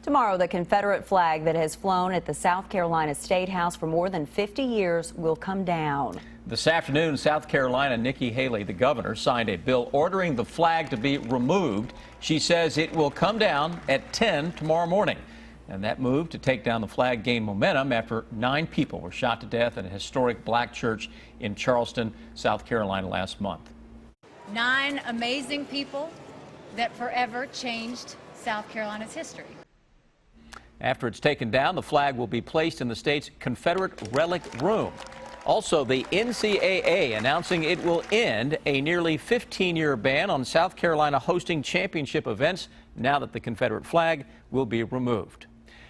Tomorrow, the Confederate flag that has flown at the South Carolina State House for more than 50 years will come down. This afternoon, South Carolina Nikki Haley, the governor, signed a bill ordering the flag to be removed. She says it will come down at 10 tomorrow morning. And that move to take down the flag gained momentum after 9 people were shot to death at a historic black church in Charleston, South Carolina last month. 9 amazing people that forever changed South Carolina's history. After it's taken down, the flag will be placed in the state's Confederate Relic Room. Also, the NCAA announcing it will end a nearly 15-year ban on South Carolina hosting championship events now that the Confederate flag will be removed.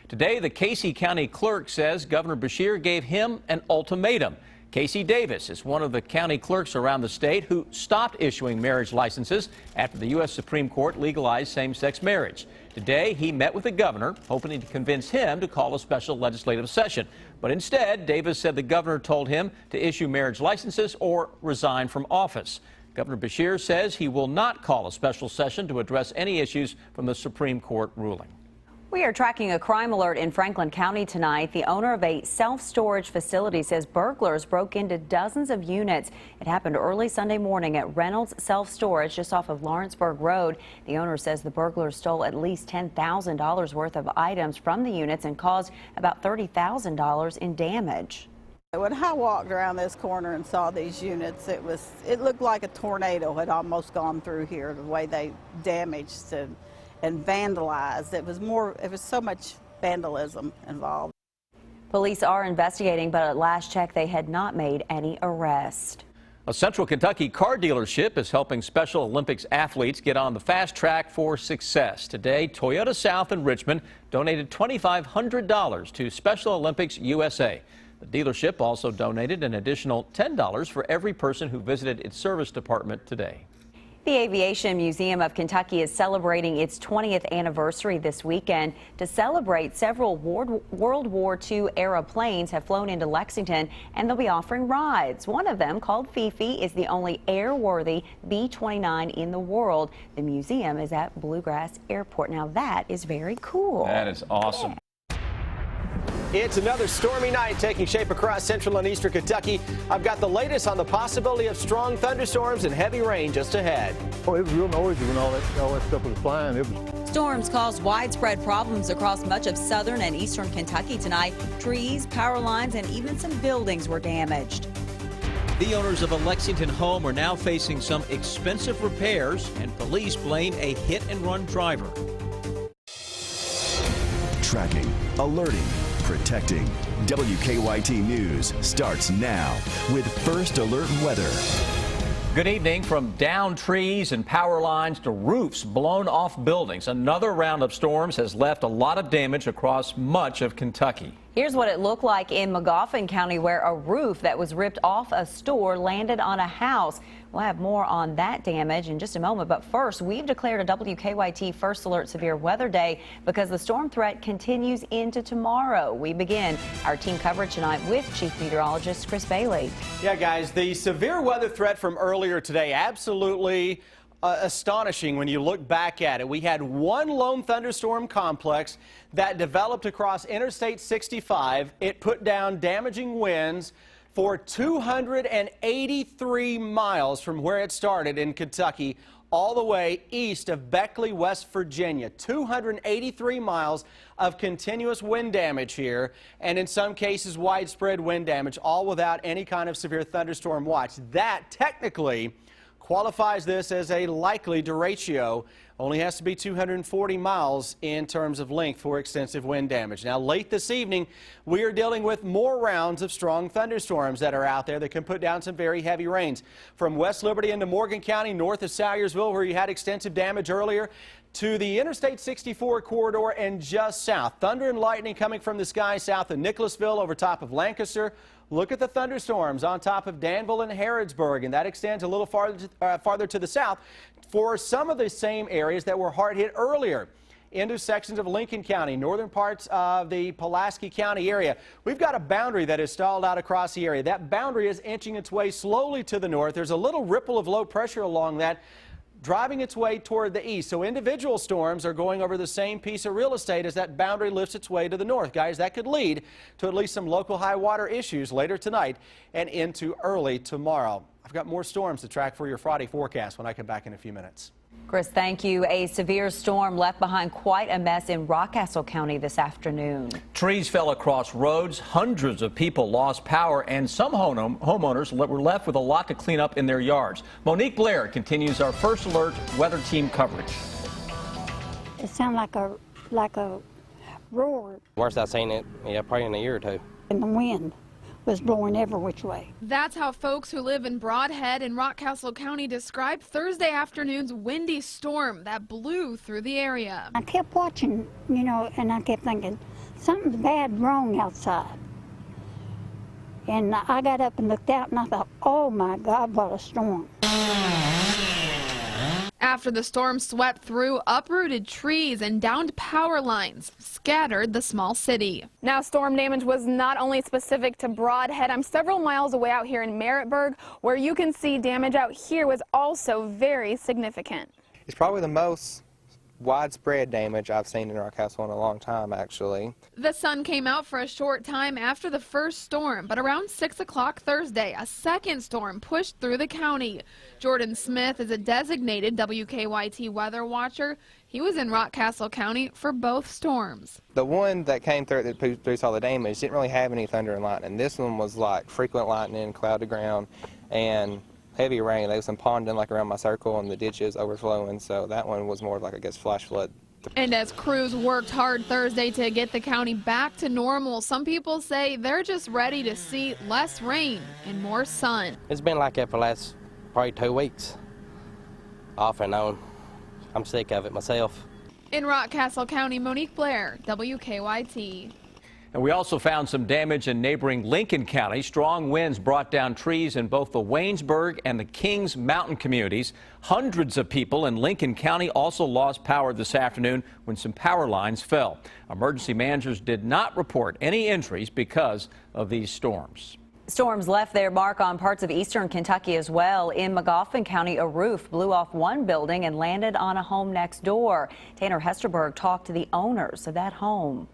Today, the Casey County clerk says Governor Beshear gave him an ultimatum. Casey Davis is one of the county clerks around the state who stopped issuing marriage licenses after the U.S. Supreme Court legalized same-sex marriage. Today, he met with the governor, hoping to convince him to call a special legislative session. But instead, Davis said the governor told him to issue marriage licenses or resign from office. Governor Beshear says he will not call a special session to address any issues from the Supreme Court ruling. We are tracking a crime alert in Franklin County tonight. The owner of a self-storage facility says burglars broke into dozens of units. It happened early Sunday morning at Reynolds Self-Storage just off of Lawrenceburg Road. The owner says the burglars stole at least $10,000 worth of items from the units and caused about $30,000 in damage. When I walked around this corner and saw these units, it looked like a tornado had almost gone through here, the way they damaged and vandalized. It was so much vandalism involved. Police are investigating, but at last check, they had not made any arrest. A Central Kentucky car dealership is helping Special Olympics athletes get on the fast track for success. Today, Toyota South in Richmond donated $2,500 to Special Olympics USA. The dealership also donated an additional $10 for every person who visited its service department today. The Aviation Museum of Kentucky is celebrating its 20th anniversary this weekend. To celebrate, several World War II era planes have flown into Lexington, and they'll be offering rides. One of them, called Fifi, is the only airworthy B-29 in the world. The museum is at Bluegrass Airport. Now that is very cool. That is awesome. Yeah. It's another stormy night taking shape across central and eastern Kentucky. I've got the latest on the possibility of strong thunderstorms and heavy rain just ahead. Oh, it was real noisy when all that stuff was flying. Storms caused widespread problems across much of southern and eastern Kentucky tonight. Trees, power lines, and even some buildings were damaged. The owners of a Lexington home are now facing some expensive repairs, and police blame a hit-and-run driver. Tracking, alerting, protecting. WKYT News starts now with First Alert Weather. Good evening. From downed trees and power lines to roofs blown off buildings, another round of storms has left a lot of damage across much of Kentucky. Here's what it looked like in Magoffin County, where a roof that was ripped off a store landed on a house. We'll have more on that damage in just a moment. But first, we've declared a WKYT First Alert Severe Weather Day because the storm threat continues into tomorrow. We begin our team coverage tonight with Chief Meteorologist Chris Bailey. Yeah, guys, the severe weather threat from earlier today, absolutely astonishing when you look back at it. We had one lone thunderstorm complex that developed across Interstate 65. It put down damaging winds for 283 miles from where it started in Kentucky all the way east of Beckley, West Virginia. 283 miles of continuous wind damage here, and in some cases widespread wind damage, all without any kind of severe thunderstorm watch. That technically qualifies this as a likely derecho. Only has to be 240 miles in terms of length for extensive wind damage. Now, late this evening, we are dealing with more rounds of strong thunderstorms that are out there that can put down some very heavy rains. From West Liberty into Morgan County, north of Sayersville, where you had extensive damage earlier, to the Interstate 64 corridor and just south. Thunder and lightning coming from the sky south of Nicholasville over top of Lancaster. Look at the thunderstorms on top of Danville and Harrodsburg, and that extends a little farther to the south for some of the same areas that were hard hit earlier. Into sections of Lincoln County, northern parts of the Pulaski County area. We've got a boundary that is stalled out across the area. That boundary is inching its way slowly to the north. There's a little ripple of low pressure along that. driving its way toward the east. So individual storms are going over the same piece of real estate as that boundary lifts its way to the north. Guys, that could lead to at least some local high water issues later tonight and into early tomorrow. I've got more storms to track for your Friday forecast when I come back in a few minutes. Chris, thank you. A severe storm left behind quite a mess in Rockcastle County this afternoon. Trees fell across roads, hundreds of people lost power, and some homeowners were left with a lot to clean up in their yards. Monique Blair continues our First Alert weather team coverage. It sounded like a roar. Worst I've seen it, probably in a year or two. And the wind was blowing every which way. That's how folks who live in Brodhead and Rockcastle County described Thursday afternoon's windy storm that blew through the area. I kept watching, and I kept thinking, something's bad wrong outside. And I got up and looked out and I thought, oh my God, what a storm. After the storm swept through, uprooted trees and downed power lines scattered the small city. Now, storm damage was not only specific to Brodhead. I'm several miles away out here in Merrittburg, where you can see damage out here was also very significant. It's probably the most widespread damage I've seen in Rockcastle in a long time, actually. The sun came out for a short time after the first storm, but around 6 o'clock Thursday, a second storm pushed through the county. Jordan Smith is a designated WKYT weather watcher. He was in Rockcastle County for both storms. The one that came through that produced all the damage didn't really have any thunder and lightning. This one was like frequent lightning, cloud to ground, and heavy rain. There was some ponding like around my circle and the ditches overflowing, so that one was more like, I guess, flash flood. And as crews worked hard Thursday to get the county back to normal, some people say they're just ready to see less rain and more sun. It's been like that for the last probably 2 weeks, off and on. I'm sick of it myself. In Rockcastle County, Monique Blair, WKYT. And we also found some damage in neighboring Lincoln County. Strong winds brought down trees in both the Waynesburg and the Kings Mountain communities. Hundreds of people in Lincoln County also lost power this afternoon when some power lines fell. Emergency managers did not report any injuries because of these storms. Storms left their mark on parts of eastern Kentucky as well. In Magoffin County, a roof blew off one building and landed on a home next door. Tanner Hesterberg talked to the owners of that home.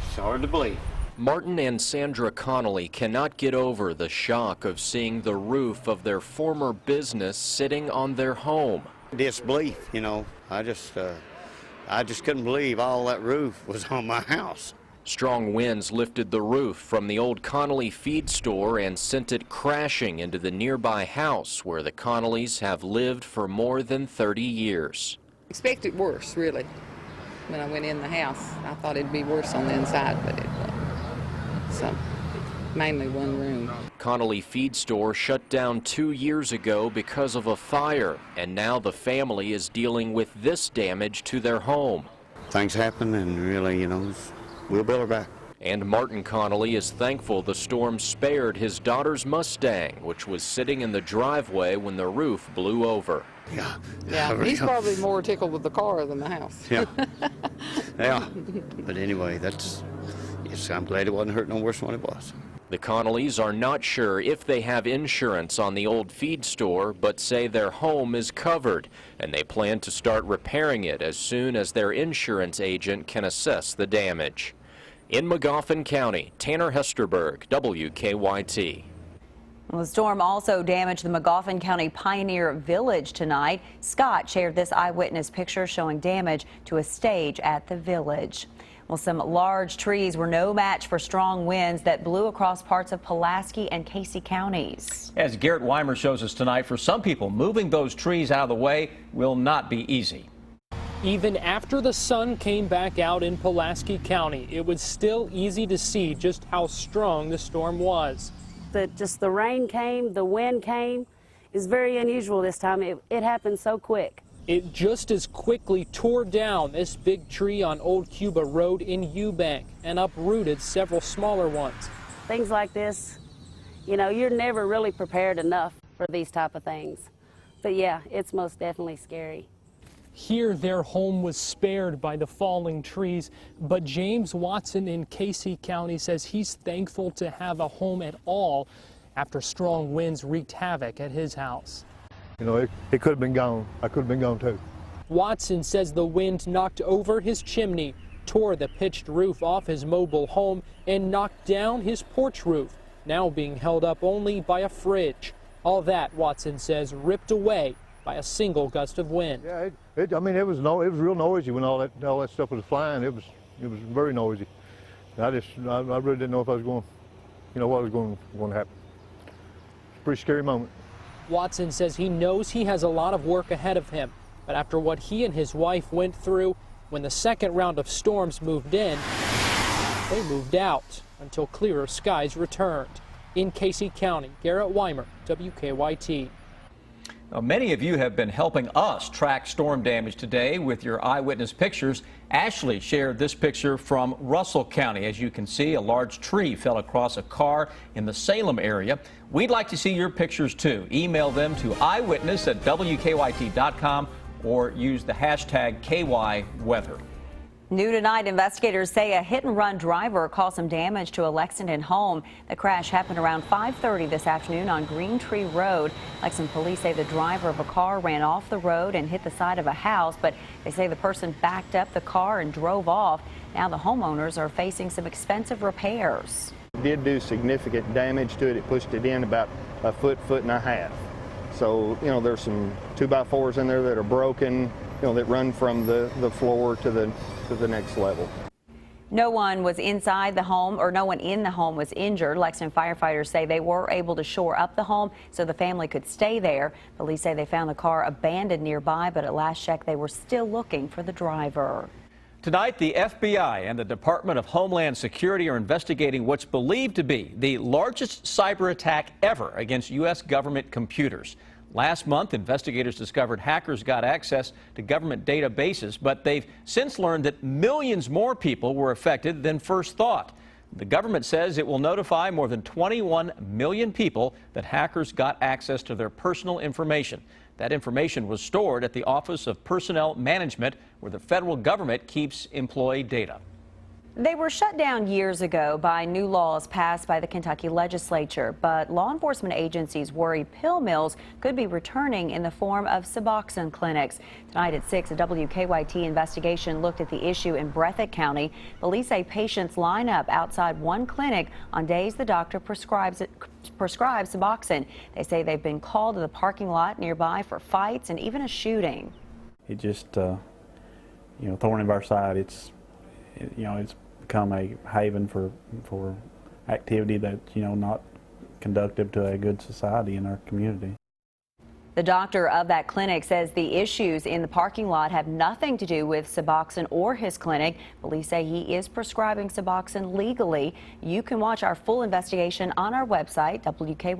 It's hard to believe. Martin and Sandra Connolly cannot get over the shock of seeing the roof of their former business sitting on their home. Disbelief, I just couldn't believe all that roof was on my house. Strong winds lifted the roof from the old Connolly feed store and sent it crashing into the nearby house where the Connollys have lived for more than 30 years. Expected worse, really. When I went in the house, I thought it'd be worse on the inside, but it wasn't. So, mainly one room. Connolly Feed Store shut down 2 years ago because of a fire, and now the family is dealing with this damage to their home. Things happen, and really, we'll build her back. And Martin Connolly is thankful the storm spared his daughter's Mustang, which was sitting in the driveway when the roof blew over. Yeah, he's probably more tickled with the car than the house. Yeah. Yeah. But anyway, I'm glad it wasn't hurt no worse than what it was. The Connollys are not sure if they have insurance on the old feed store, but say their home is covered, and they plan to start repairing it as soon as their insurance agent can assess the damage. In Magoffin County, Tanner Hesterberg, WKYT. Well, the storm also damaged the Magoffin County Pioneer Village tonight. Scott shared this eyewitness picture showing damage to a stage at the village. Well, some large trees were no match for strong winds that blew across parts of Pulaski and Casey counties. As Garrett Weimer shows us tonight, for some people, moving those trees out of the way will not be easy. Even after the sun came back out in Pulaski County, it was still easy to see just how strong the storm was. Just the rain came, the wind came. It's very unusual this time. It happened so quick. It just as quickly tore down this big tree on Old Cuba Road in Eubank and uprooted several smaller ones. Things like this, you're never really prepared enough for these type of things. But yeah, it's most definitely scary. Here, their home was spared by the falling trees, but James Watson in Casey County says he's thankful to have a home at all after strong winds wreaked havoc at his house. You know, it could have been gone. I could have been gone too. Watson says the wind knocked over his chimney, tore the pitched roof off his mobile home, and knocked down his porch roof, now being held up only by a fridge. All that, Watson says, ripped away by a single gust of wind. Yeah, I mean, it was real noisy when all that stuff was flying. It was very noisy. I really didn't know if I was going, what was going to happen. It's a pretty scary moment. Watson says he knows he has a lot of work ahead of him, but after what he and his wife went through, when the second round of storms moved in, they moved out until clearer skies returned. In Casey County, Garrett Weimer, WKYT. Now, many of you have been helping us track storm damage today with your eyewitness pictures. Ashley shared this picture from Russell County. As you can see, a large tree fell across a car in the Salem area. We'd like to see your pictures too. Email them to eyewitness@wkyt.com or use the hashtag KYWeather. New tonight, investigators say a hit-and-run driver caused some damage to a Lexington home. The crash happened around 5:30 this afternoon on Green Tree Road. Lexington police say the driver of a car ran off the road and hit the side of a house, but they say the person backed up the car and drove off. Now the homeowners are facing some expensive repairs. It did do significant damage to it. It pushed it in about a foot and a half. So, there's some 2x4s in there that are broken, that run from the floor to the next level. No one was inside the home, or no one in the home was injured. Lexington firefighters say they were able to shore up the home so the family could stay there. Police say they found the car abandoned nearby, but at last check they were still looking for the driver. Tonight, the FBI and the Department of Homeland Security are investigating what's believed to be the largest cyber attack ever against U.S. government computers. Last month, investigators discovered hackers got access to government databases, but they've since learned that millions more people were affected than first thought. The government says it will notify more than 21 million people that hackers got access to their personal information. That information was stored at the Office of Personnel Management, where the federal government keeps employee data. They were shut down years ago by new laws passed by the Kentucky legislature, but law enforcement agencies worry pill mills could be returning in the form of Suboxone clinics. Tonight at 6, a WKYT investigation looked at the issue in Breathitt County. Police say patients line up outside one clinic on days the doctor prescribes Suboxone. They say they've been called to the parking lot nearby for fights and even a shooting. It just, thorn in our side. It's become a haven for activity that's, not conducive to a good society in our community. The doctor of that clinic says the issues in the parking lot have nothing to do with Suboxone or his clinic. Police say he is prescribing Suboxone legally. You can watch our full investigation on our website, WKYT.com.